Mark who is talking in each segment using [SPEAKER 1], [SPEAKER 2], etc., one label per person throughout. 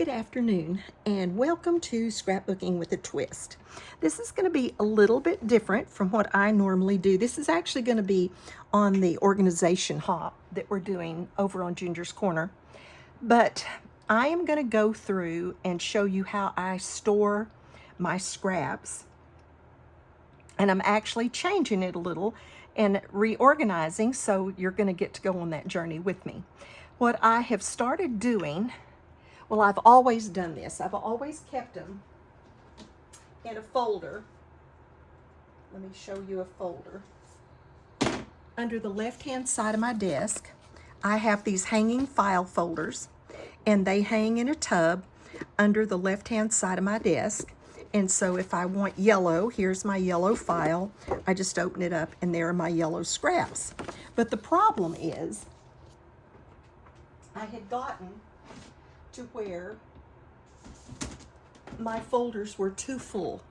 [SPEAKER 1] Good afternoon and welcome to Scrapbooking with a Twist. This is going to be a little bit different from what I normally do. This is actually going to be on the organization hop that we're doing over on Ginger's Corner. But I am going to go through and show you how I store my scraps. And I'm actually changing it a little and reorganizing, so you're going to get to go on that journey with me. What I have started doing, well, I've always done this. I've always kept them in a folder. Let me show you a folder. Under the left-hand side of my desk, I have these hanging file folders, and they hang in a tub under the left-hand side of my desk. And so if I want yellow, here's my yellow file. I just open it up, and there are my yellow scraps. But the problem is, I had gotten to where my folders were too full.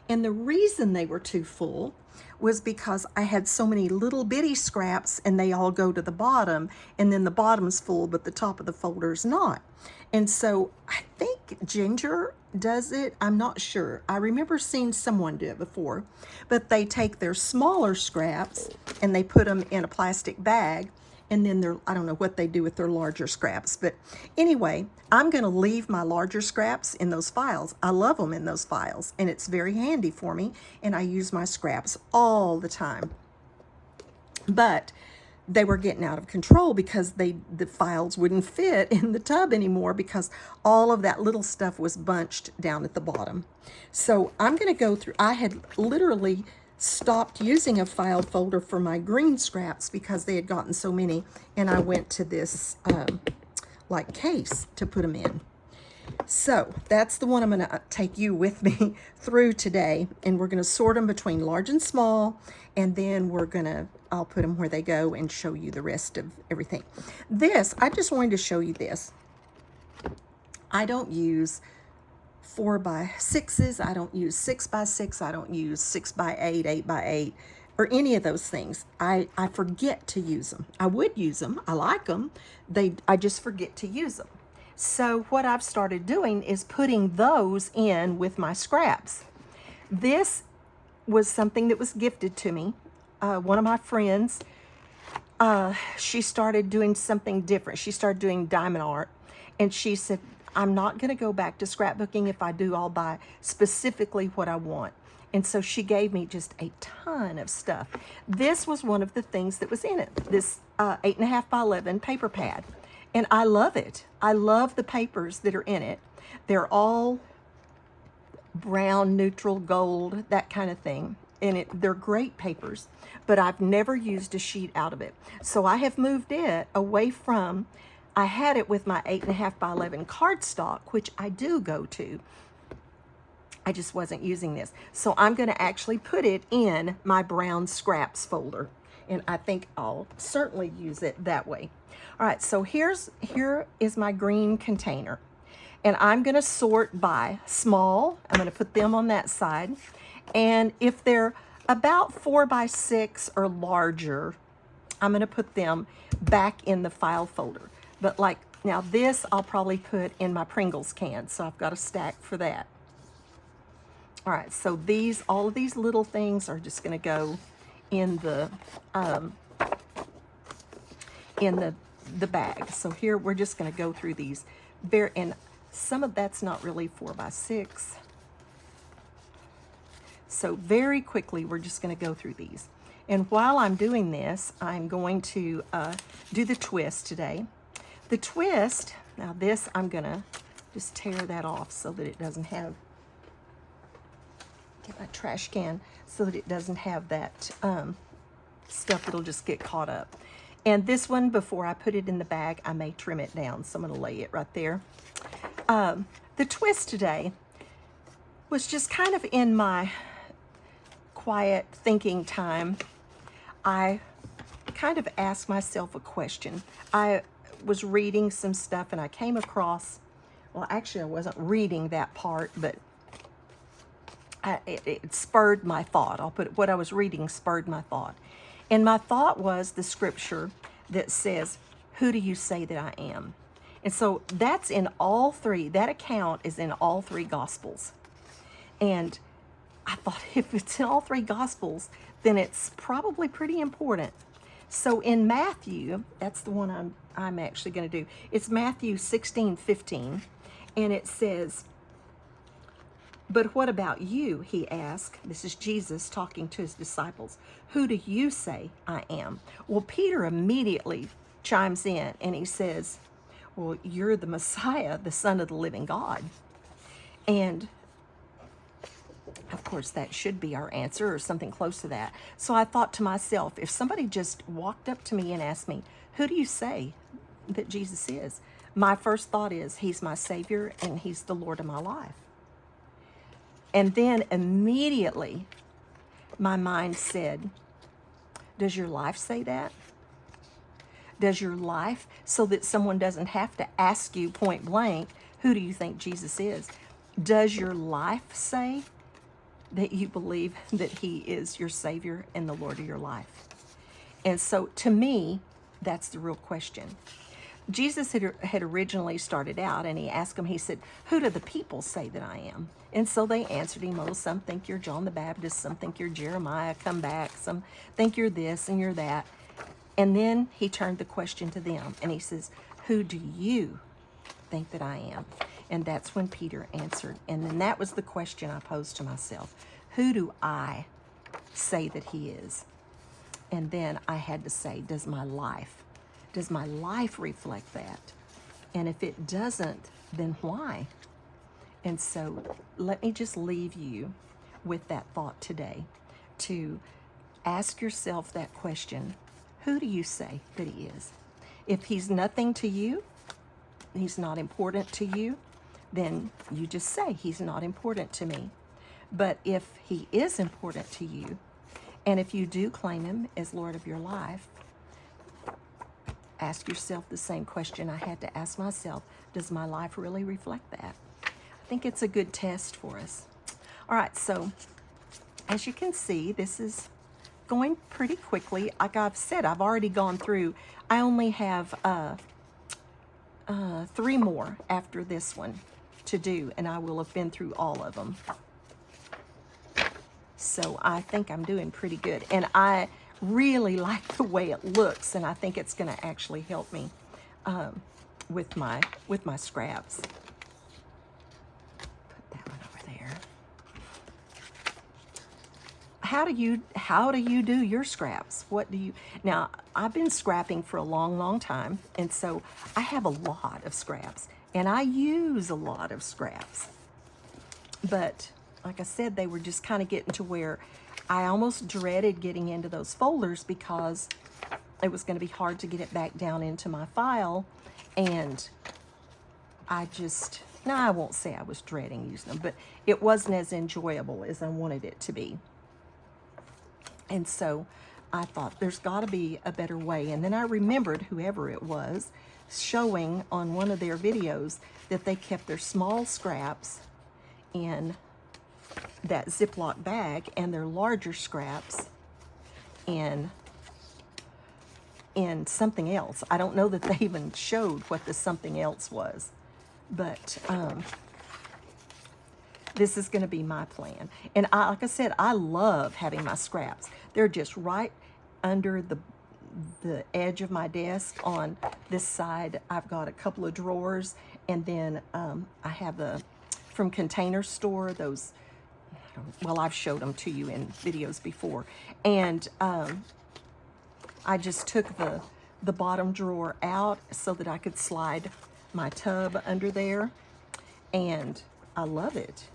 [SPEAKER 1] And the reason they were too full was because I had so many little bitty scraps and they all go to the bottom, and then the bottom's full but the top of the folder's not. And so I think Ginger does it. I'm not sure. I remember seeing someone do it before, but they take their smaller scraps and they put them in a plastic bag, and then I don't know what they do with their larger scraps. But anyway, I'm going to leave my larger scraps in those files. I love them in those files, and it's very handy for me, and I use my scraps all the time. But they were getting out of control because the files wouldn't fit in the tub anymore because all of that little stuff was bunched down at the bottom. So I'm going to go through. I had literally stopped using a file folder for my green scraps because they had gotten so many, and I went to this like case to put them in. So that's the one I'm going to take you with me through today, and we're going to sort them between large and small, and then I'll put them where they go and show you the rest of everything. I just wanted to show you this. I don't use 4x6s, I don't use 6x6, I don't use 6x8, 8x8, or any of those things. I forget to use them. I would use them, I like them, I just forget to use them. So what I've started doing is putting those in with my scraps. This was something that was gifted to me. One of my friends, she started doing something different. She started doing diamond art, and she said, I'm not going to go back to scrapbooking if I do all buy specifically what I want. And so she gave me just a ton of stuff. This was one of the things that was in it, this 8.5 by 11 paper pad. And I love it. I love the papers that are in it. They're all brown, neutral, gold, that kind of thing. And they're great papers, but I've never used a sheet out of it. So I have moved it away from, I had it with my 8.5 by 11 cardstock, which I do go to. I just wasn't using this. So I'm going to actually put it in my brown scraps folder. And I think I'll certainly use it that way. All right, so here is my green container. And I'm going to sort by small. I'm going to put them on that side. And if they're about 4x6 or larger, I'm going to put them back in the file folder. But like now this, I'll probably put in my Pringles can. So I've got a stack for that. All right, so all of these little things are just going to go in the bag. So here we're just going to go through these and some of that's not really 4x6. So very quickly we're just going to go through these. And while I'm doing this, I'm going to do the twist today. The twist, now this I'm going to just tear that off so that it doesn't have, get my trash can, so that it doesn't have that stuff that'll just get caught up. And this one, before I put it in the bag, I may trim it down. So I'm going to lay it right there. The twist today was just kind of in my quiet thinking time. I kind of asked myself a question. I was reading some stuff and I came across, well, actually I wasn't reading that part, but it spurred my thought. I'll put it, what I was reading spurred my thought. And my thought was the scripture that says, "Who do you say that I am?" And so that's in all three. That account is in all three Gospels. And I thought if it's in all three Gospels, then it's probably pretty important. So in Matthew, that's the one I'm actually going to do. It's Matthew 16:15, and it says, "But what about you?" he asked. This is Jesus talking to his disciples. "Who do you say I am?" Well, Peter immediately chimes in and he says, "Well, you're the Messiah, the Son of the living God." And of course, that should be our answer or something close to that. So I thought to myself, if somebody just walked up to me and asked me, "Who do you say that Jesus is?" My first thought is, he's my Savior and he's the Lord of my life. And then immediately my mind said, does your life say that? Does your life, so that someone doesn't have to ask you point blank, who do you think Jesus is? Does your life say that you believe that he is your Savior and the Lord of your life? And so to me, that's the real question. Jesus had originally started out and he asked them, he said, "Who do the people say that I am?" And so they answered him, "Oh, some think you're John the Baptist, some think you're Jeremiah, come back, some think you're this and you're that." And then he turned the question to them and he says, "Who do you think that I am?" And that's when Peter answered. And then that was the question I posed to myself. Who do I say that he is? And then I had to say, does my life reflect that? And if it doesn't, then why? And so let me just leave you with that thought today, to ask yourself that question. Who do you say that he is? If he's nothing to you, he's not important to you, then you just say he's not important to me. But if he is important to you, and if you do claim him as Lord of your life, ask yourself the same question I had to ask myself. Does my life really reflect that? I think it's a good test for us. All right, so as you can see, this is going pretty quickly. Like I've said, I've already gone through. I only have 3 more after this one to do, and I will have been through all of them. So I think I'm doing pretty good. And I really like the way it looks, and I think it's going to actually help me with my scraps. Put that one over there. How do you do your scraps? What do you... Now, I've been scrapping for a long time, and so I have a lot of scraps, and I use a lot of scraps. But like I said, they were just kind of getting to where I almost dreaded getting into those folders because it was going to be hard to get it back down into my file. And I won't say I was dreading using them, but it wasn't as enjoyable as I wanted it to be. And so I thought there's got to be a better way. And then I remembered whoever it was showing on one of their videos that they kept their small scraps in that Ziploc bag and their larger scraps in something else. I don't know that they even showed what the something else was, but this is going to be my plan. And like I said, I love having my scraps. They're just right under the edge of my desk. On this side, I've got a couple of drawers, and then I have from Container Store, those, well, I've showed them to you in videos before. And I just took the bottom drawer out so that I could slide my tub under there. And I love it.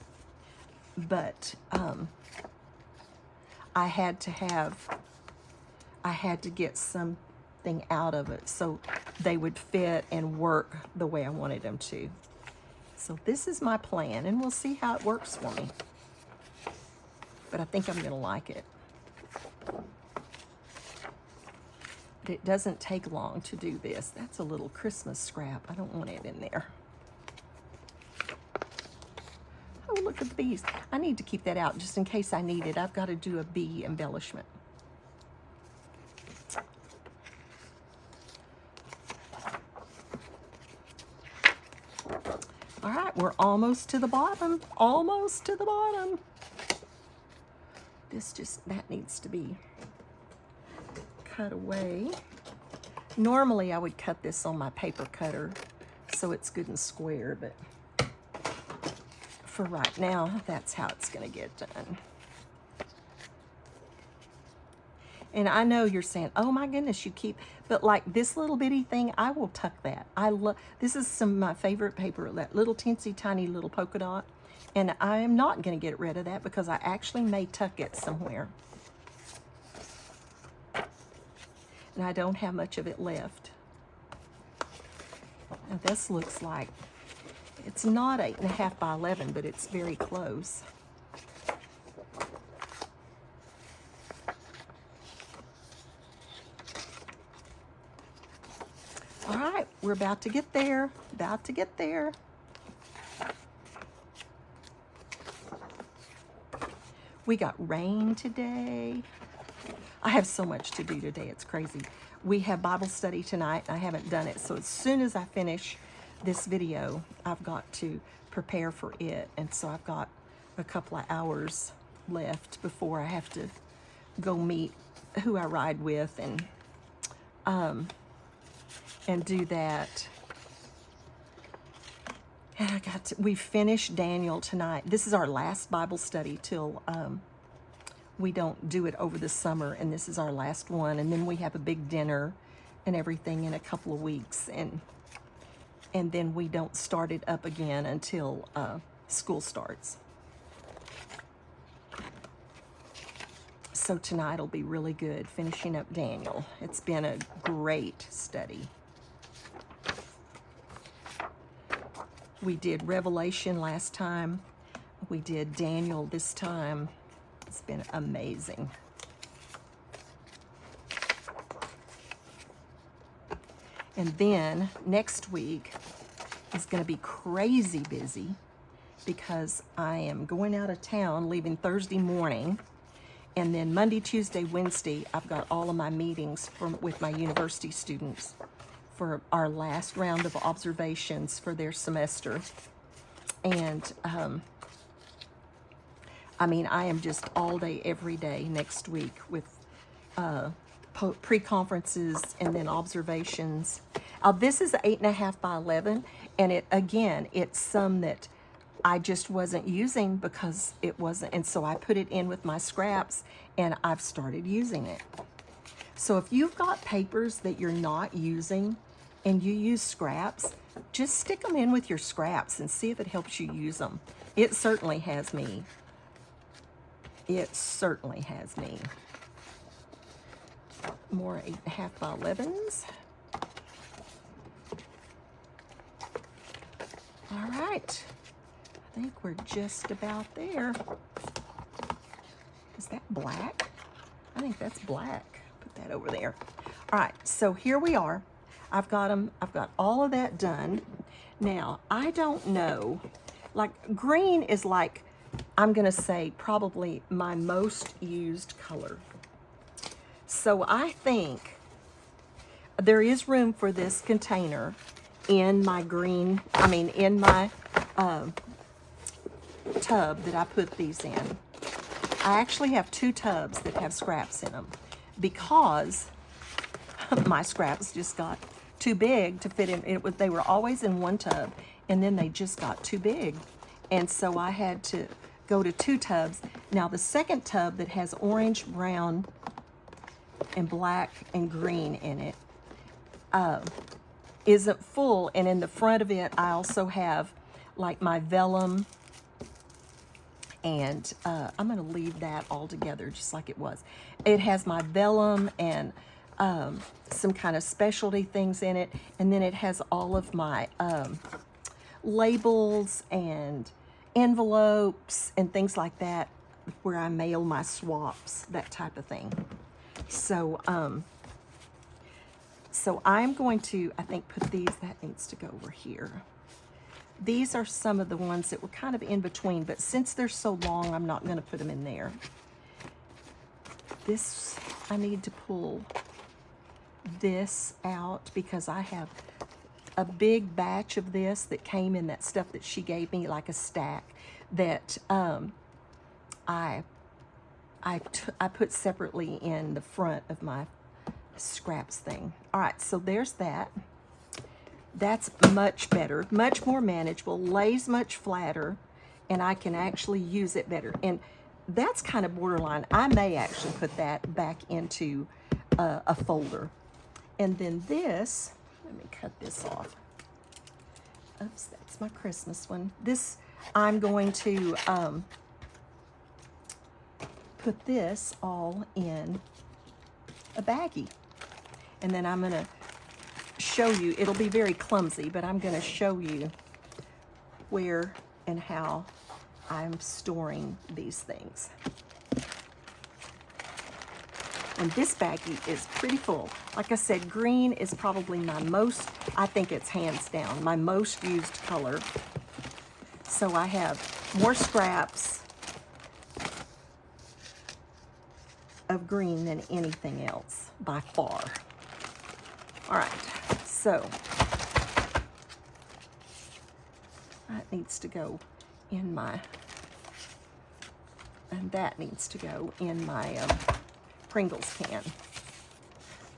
[SPEAKER 1] But I had to get something out of it so they would fit and work the way I wanted them to. So this is my plan, and we'll see how it works for me. But I think I'm going to like it. But it doesn't take long to do this. That's a little Christmas scrap. I don't want it in there. Oh, look at the bees. I need to keep that out just in case I need it. I've got to do a bee embellishment. right, we're almost to the bottom. Almost to the bottom. That needs to be cut away. Normally I would cut this on my paper cutter so it's good and square, but for right now, that's how it's gonna get done. And I know you're saying, oh my goodness, you keep, but like this little bitty thing, I will tuck that. I love, this is some of my favorite paper, that little teensy tiny little polka dot. And I am not gonna get rid of that because I actually may tuck it somewhere. And I don't have much of it left. Now this looks like, it's not 8.5 by 11, but it's very close. All right, we're about to get there, about to get there. We got rain today. I have so much to do today, it's crazy. We have Bible study tonight, and I haven't done it, so as soon as I finish this video, I've got to prepare for it, and so I've got a couple of hours left before I have to go meet who I ride with and do that. And we finished Daniel tonight. This is our last Bible study till we don't do it over the summer, and this is our last one. And then we have a big dinner and everything in a couple of weeks, and then we don't start it up again until school starts. So tonight will be really good, finishing up Daniel. It's been a great study. We did Revelation last time. We did Daniel this time. It's been amazing. And then next week is going to be crazy busy because I am going out of town, leaving Thursday morning. And then Monday, Tuesday, Wednesday, I've got all of my meetings with my university students for our last round of observations for their semester. And I mean, I am just all day, every day next week with pre-conferences and then observations. This is 8.5 by 11, and it's some that I just wasn't using because it wasn't, and so I put it in with my scraps, and I've started using it. So if you've got papers that you're not using and you use scraps, just stick them in with your scraps and see if it helps you use them. It certainly has me. It certainly has me. More 8.5 by 11s. All right. I think we're just about there. Is that black? I think that's black. Put that over there. All right, so here we are. I've got them. I've got all of that done. Now, I don't know. Like, green is like, I'm going to say probably my most used color. So I think there is room for this container in my green, in my tub that I put these in. I actually have 2 tubs that have scraps in them because my scraps just got too big to fit in. They were always in one tub, and then they just got too big. And so I had to go to 2 tubs. Now the second tub that has orange, brown, and black and green in it isn't full. And in the front of it, I also have like my vellum, and I'm going to leave that all together just like it was. It has my vellum and some kind of specialty things in it, and then it has all of my labels and envelopes and things like that where I mail my swaps, that type of thing. So so I'm going to, I think, put these, that needs to go over here. These are some of the ones that were kind of in between, but since they're so long, I'm not going to put them in there. This, I need to pull this out because I have a big batch of this that came in that stuff that she gave me, like a stack, that I put separately in the front of my scraps thing. All right, so there's that. That's much better, much more manageable, lays much flatter, and I can actually use it better. And that's kind of borderline. I may actually put that back into a folder. And then this, let me cut this off. Oops, that's my Christmas one. This, I'm going to put this all in a baggie. And then I'm gonna show you, it'll be very clumsy, but I'm gonna show you where and how I'm storing these things. And this baggie is pretty full. Like I said, green is probably my most, I think it's hands down, my most used color. So I have more scraps of green than anything else, by far. All right, so that needs to go in my, and that needs to go in my Pringles can.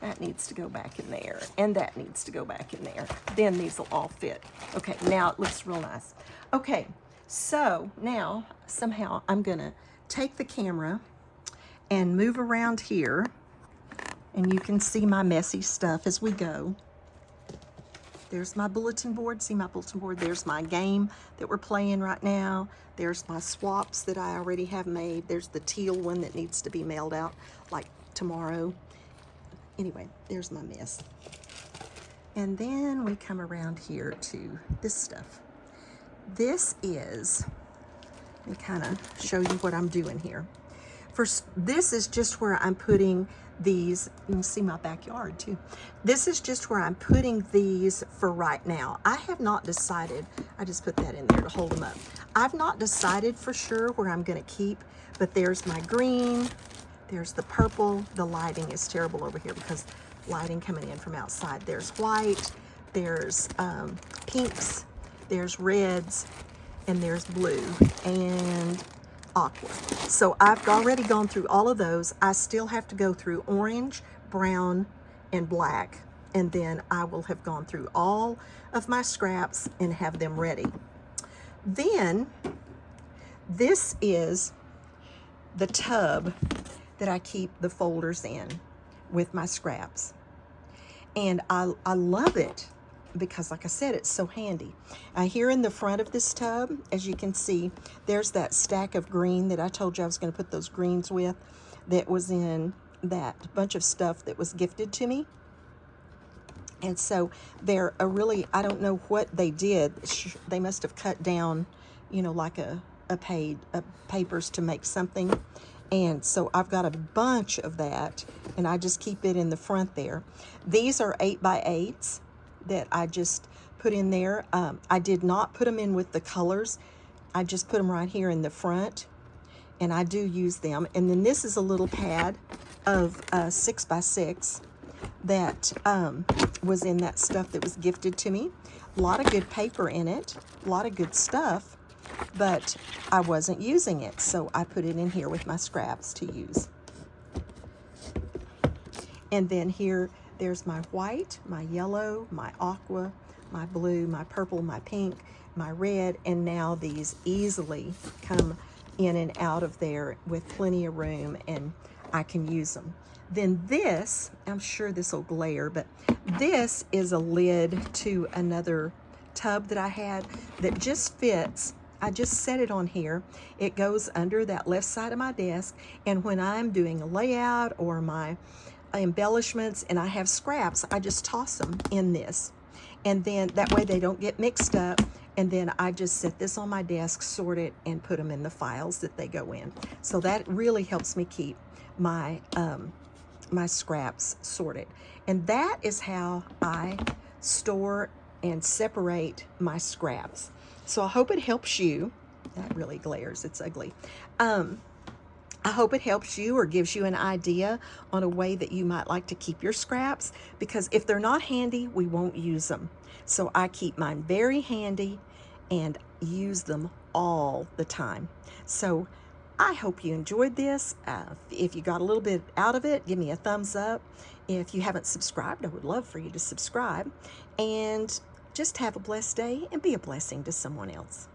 [SPEAKER 1] That needs to go back in there, and that needs to go back in there. Then these will all fit. Okay, now it looks real nice. Okay, so now somehow I'm gonna take the camera and move around here, and you can see my messy stuff as we go. There's my bulletin board. See my bulletin board? There's my game that we're playing right now. There's my swaps that I already have made. There's the teal one that needs to be mailed out like tomorrow. Anyway, there's my mess. And then we come around here to this stuff. This is, let me kind of show you what I'm doing here. First, this is just where I'm putting these. You can see my backyard too. This is just where I'm putting these for right now. I have not decided, I just put that in there to hold them up. I've not decided for sure where I'm gonna keep, but there's my green, there's the purple. The lighting is terrible over here because lighting coming in from outside. There's white, there's pinks, there's reds, and there's blue, and aqua. So I've already gone through all of those. I still have to go through orange, brown, and black, and then I will have gone through all of my scraps and have them ready. Then this is the tub that I keep the folders in with my scraps, and I love it because, like I said, it's so handy. Here in the front of this tub, as you can see, there's that stack of green that I told you I was going to put those greens with, that was in that bunch of stuff that was gifted to me. And so they're a really, I don't know what they did. They must have cut down, you know, like a page of papers to make something. And so I've got a bunch of that, and I just keep it in the front there. These are 8x8s that I just put in there. I did not put them in with the colors. I just put them right here in the front, and I do use them. And then this is a little pad of 6x6 that was in that stuff that was gifted to me. A lot of good paper in it, a lot of good stuff, but I wasn't using it, so I put it in here with my scraps to use. And then here, there's my white, my yellow, my aqua, my blue, my purple, my pink, my red, and now these easily come in and out of there with plenty of room, and I can use them. Then this, I'm sure this will glare, but this is a lid to another tub that I had that just fits. I just set it on here. It goes under that left side of my desk, and when I'm doing a layout or my embellishments and I have scraps, I just toss them in this, and then that way they don't get mixed up, and then I just set this on my desk, sort it, and put them in the files that they go in. So that really helps me keep my my scraps sorted, and that is how I store and separate my scraps. So I hope it helps you. That really glares, it's ugly. I hope it helps you or gives you an idea on a way that you might like to keep your scraps, because if they're not handy, we won't use them. So I keep mine very handy and use them all the time. So I hope you enjoyed this. If you got a little bit out of it, give me a thumbs up. If you haven't subscribed, I would love for you to subscribe. And just have a blessed day and be a blessing to someone else.